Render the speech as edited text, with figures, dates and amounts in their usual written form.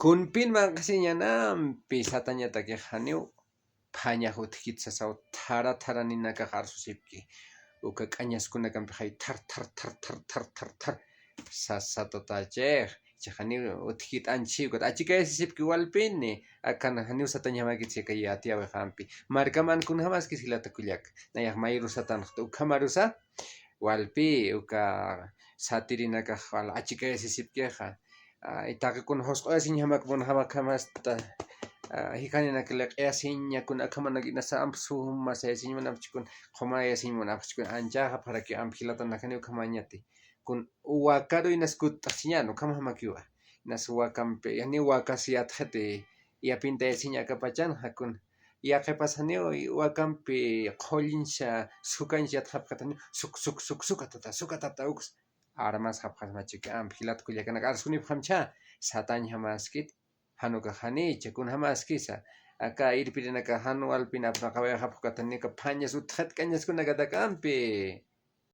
Kunpin man kasi niya na pisata niya taki haniw paña hutkit sa saw tara tara ni nakakarsusipki uka kanyas kuna kan hay tar tar tar tar tar tar tar sa tatachej chahani utkit anchi got achika sipki walpini akan haniw satanya magitsi kay atia hampi markaman kun hamas kisilata kulyak nayak mayru satan uka marusa walpi uka satirinaka wal achika sipkeha itaka kun hosqo sin hamak bon hamak hamasta hikani naklek yasin yakun akaman nasa amsu masayasin manapchikun khoma yasin manapchikun anja para que amphilata nakani kamanyati kun wakado inaskut tasinyano kama hamakiwa nas wakampe yani wakasiat hete ya pinta yasin yakapachan hakun ya que pasaneo wakampe qhollinsha sukansha thapkatani suk suk suk sukatata uks armas hapkas machika amphilat kulyakana arsuni phamcha satanya hamaskit hanuka hani chakun hamaskisa aka irpirinaka hanu alpina apnaqawaya hapqatani ka phañas utqat kañas kunakata kampi